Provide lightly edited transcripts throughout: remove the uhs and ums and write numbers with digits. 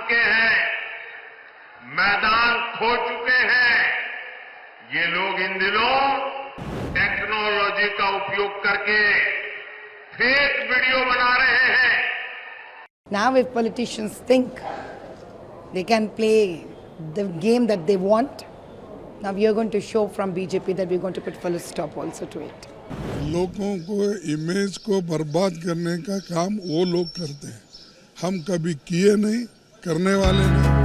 चुके हैं, मैदान खो चुके हैं। ये लोग इन दिनों टेक्नोलॉजी का उपयोग करके फेक वीडियो बना रहे हैं। Now if politicians think they can play the game that they want, now we are going to show from BJP that we are going to put full stop also to it. लोगों को image को बर्बाद करने का काम वो लोग करते हैं, हम कभी किए नहीं, करने वाले नहीं।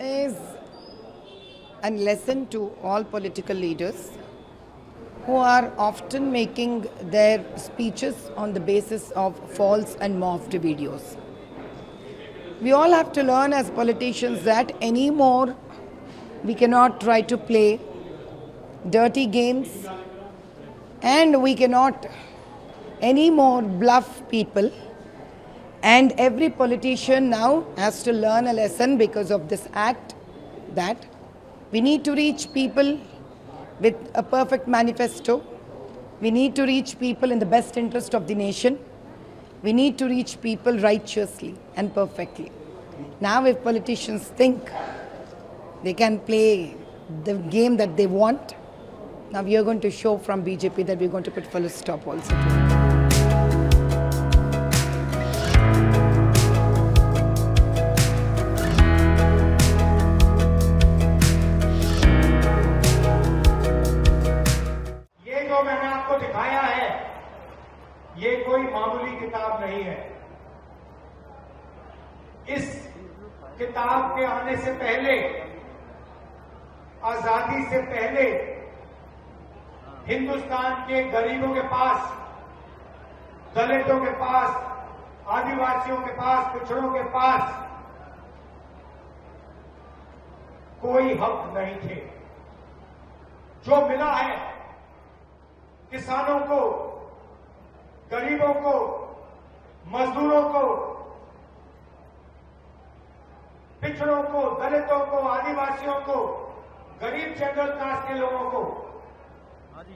Is a lesson to all political leaders who are often making their speeches on the basis of false and morphed videos. We all have to learn as politicians that anymore we cannot try to play dirty games and we cannot anymore bluff people. And every politician now has to learn a lesson because of this act that we need to reach people with a perfect manifesto. We need to reach people in the best interest of the nation. We need to reach people righteously and perfectly. Now if politicians think they can play the game that they want, now we are going to show from BJP that we are going to put full stop also to it. मैंने आपको दिखाया है, ये कोई मामूली किताब नहीं है। इस किताब के आने से पहले, आजादी से पहले हिंदुस्तान के गरीबों के पास, दलितों के पास, आदिवासियों के पास, पिछड़ों के पास कोई हक नहीं थे। जो मिला है किसानों को, गरीबों को, मजदूरों को, पिछड़ों को, दलितों को, आदिवासियों को, गरीब जनरल कास्ट के लोगों को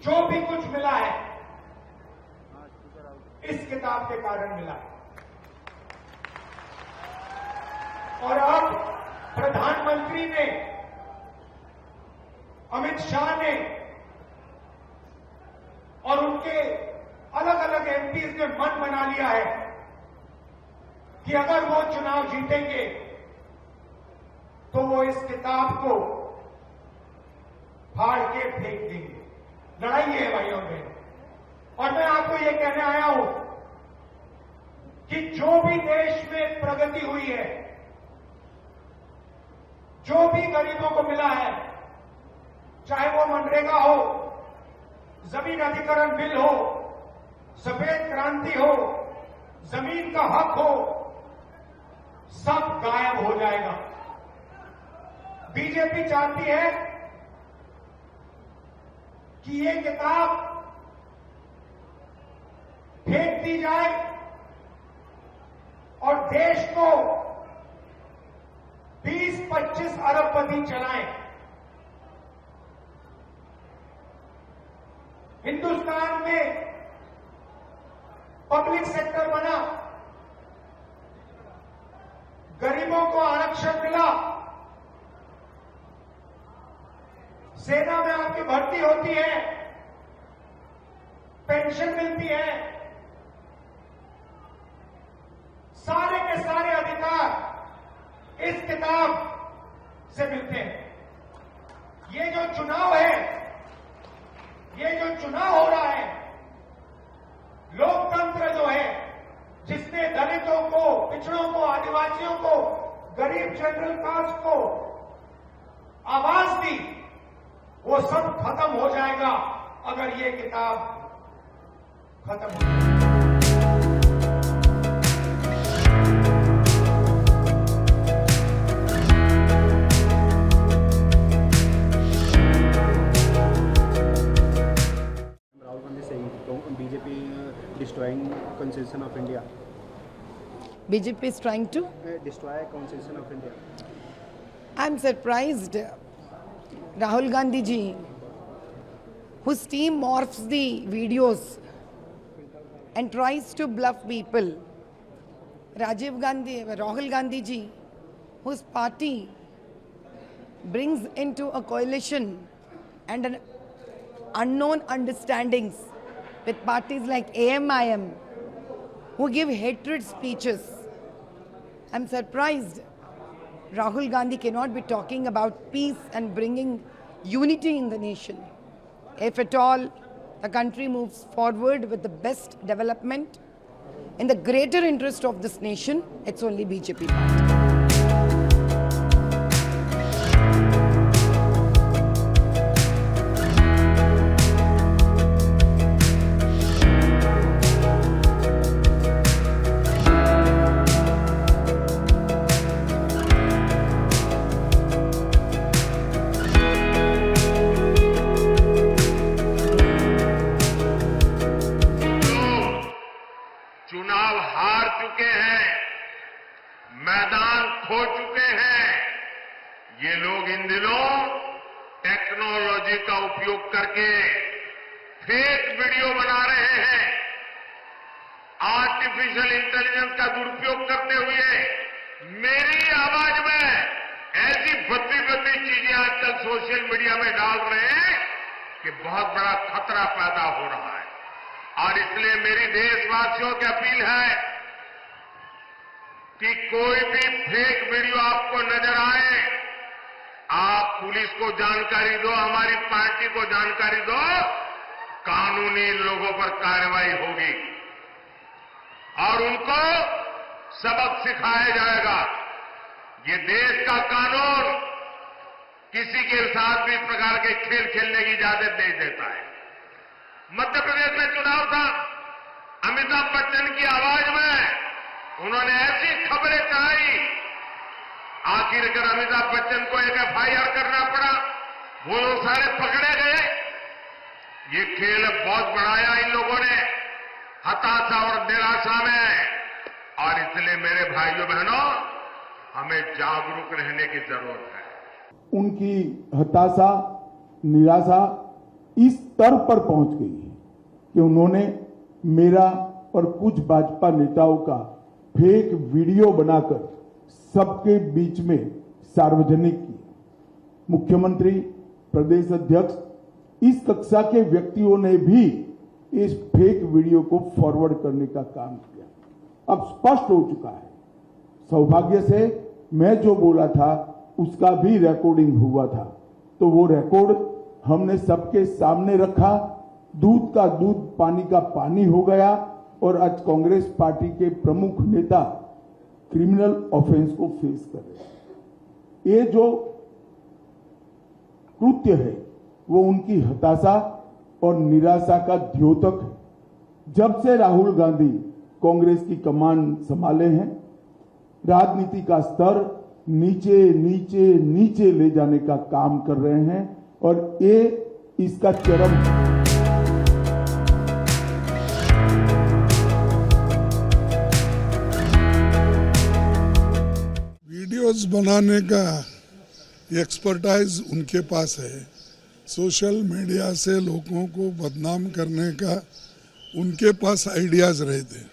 जो भी कुछ मिला है इस किताब के कारण मिला है। और अब प्रधानमंत्री ने, अमित शाह ने और उनके अलग अलग एमपीज ने मन बना लिया है कि अगर वो चुनाव जीतेंगे तो वो इस किताब को फाड़ के फेंक देंगे। लड़ाई है भाइयों में। और मैं आपको ये कहने आया हूं कि जो भी देश में प्रगति हुई है, जो भी गरीबों को मिला है, चाहे वो मनरेगा हो, जमीन अधिग्रहण बिल हो, सफेद क्रांति हो, जमीन का हक हो, सब गायब हो जाएगा। बीजेपी चाहती है कि ये किताब फेंक दी जाए और देश को 20-25 अरबपति चलाएं। हिंदुस्तान में पब्लिक सेक्टर बना, गरीबों को आरक्षण मिला, सेना में आपकी भर्ती होती है, पेंशन मिलती है, सारे के सारे अधिकार इस किताब से मिलते हैं। ये जो चुनाव है, ये जो चुनाव हो रहा है, लोकतंत्र जो है, जिसने दलितों को, पिछड़ों को, आदिवासियों को, गरीब जनरल कास्ट को आवाज दी, वो सब खत्म हो जाएगा अगर ये किताब खत्म हो जाए। Rahul Gandhi saying BJP destroying constitution of India. BJP is trying to. Destroy constitution of India. I'm surprised. Rahul Gandhi ji, whose team morphs the videos and tries to bluff people. Rahul Gandhi ji, whose party brings into a coalition and an unknown understandings with parties like AMIM, who give hatred speeches. I'm surprised Rahul Gandhi cannot be talking about peace and bringing unity in the nation. If at all the country moves forward with the best development in the greater interest of this nation, it's only BJP party. चुनाव हार चुके हैं, मैदान खो चुके हैं, ये लोग इन दिनों टेक्नोलॉजी का उपयोग करके फेक वीडियो बना रहे हैं। आर्टिफिशियल इंटेलिजेंस का दुरुपयोग करते हुए मेरी आवाज में ऐसी भद्दी चीजें आजकल सोशल मीडिया में डाल रहे हैं कि बहुत बड़ा खतरा पैदा हो रहा है। और इसलिए मेरी देशवासियों की अपील है कि कोई भी फेक वीडियो आपको नजर आए, आप पुलिस को जानकारी दो, हमारी पार्टी को जानकारी दो, कानूनी लोगों पर कार्रवाई होगी और उनको सबक सिखाया जाएगा। ये देश का कानून किसी के साथ भी इस प्रकार के खेल खेलने की इजाजत नहीं देता है। मध्य प्रदेश में चुनाव था, अमिताभ बच्चन की आवाज में उन्होंने ऐसी खबरें चलाई, आखिरकार अमिताभ बच्चन को एक FIR करना पड़ा, वो लोग सारे पकड़े गए। ये खेल बहुत बढ़ाया इन लोगों ने हताशा और निराशा में, और इसलिए मेरे भाइयों बहनों, हमें जागरूक रहने की जरूरत है। उनकी हताशा, निराशा इस स्तर पर पहुंच गई है कि उन्होंने मेरा और कुछ भाजपा नेताओं का फेक वीडियो बनाकर सबके बीच में सार्वजनिक किया। मुख्यमंत्री, प्रदेश अध्यक्ष, इस कक्षा के व्यक्तियों ने भी इस फेक वीडियो को फॉरवर्ड करने का काम किया। अब स्पष्ट हो चुका है। सौभाग्य से मैं जो बोला था उसका भी रिकॉर्डिंग हुआ था, तो वो रिकॉर्ड हमने सबके सामने रखा। दूध का दूध, पानी का पानी हो गया और आज कांग्रेस पार्टी के प्रमुख नेता क्रिमिनल ऑफेंस को फेस कर रहे हैं। ये जो कृत्य है वो उनकी हताशा और निराशा का द्योतक है। जब से राहुल गांधी कांग्रेस की कमान संभाले हैं, राजनीति का स्तर नीचे नीचे नीचे ले जाने का काम कर रहे हैं और ये इसका चरम वीडियोस बनाने का एक्सपर्टाइज उनके पास है। सोशल मीडिया से लोगों को बदनाम करने का उनके पास आइडियाज रहते हैं।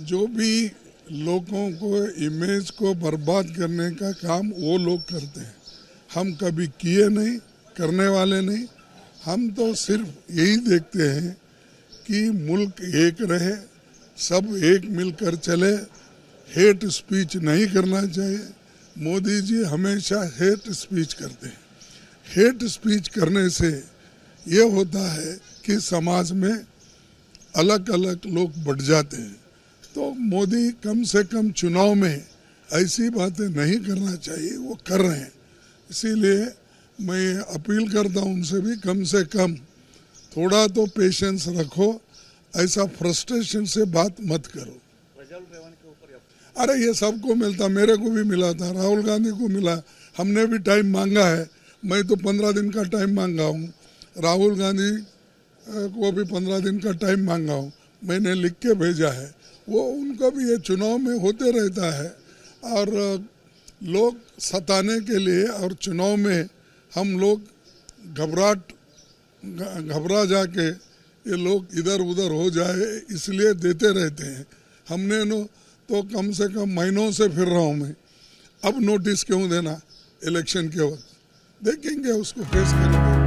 जो भी लोगों को इमेज को बर्बाद करने का काम वो लोग करते हैं। हम कभी किए नहीं, करने वाले नहीं। हम तो सिर्फ यही देखते हैं कि मुल्क एक रहे, सब एक मिलकर चले। हेट स्पीच नहीं करना चाहिए। मोदी जी हमेशा हेट स्पीच करते हैं। हेट स्पीच करने से ये होता है कि समाज में अलग अलग लोग बढ़ जाते हैं। तो मोदी कम से कम चुनाव में ऐसी बातें नहीं करना चाहिए, वो कर रहे हैं। इसीलिए मैं अपील करता हूँ उनसे भी कम से कम थोड़ा तो पेशेंस रखो, ऐसा फ्रस्ट्रेशन से बात मत करो। अरे ये सबको मिलता, मेरे को भी मिला था, राहुल गांधी को मिला, हमने भी टाइम मांगा है। मैं तो 15 दिन का टाइम मांगा हूँ, राहुल गांधी को भी 15 दिन का टाइम मांगा हूँ, मैंने लिख के भेजा है। वो उनको भी ये चुनाव में होते रहता है और लोग सताने के लिए और चुनाव में हम लोग घबरा जाके ये लोग इधर उधर हो जाए इसलिए देते रहते हैं। हमने तो कम से कम महीनों से फिर रहा हूँ मैं, अब नोटिस क्यों देना इलेक्शन के वक्त? देखेंगे, उसको फेस करेंगे।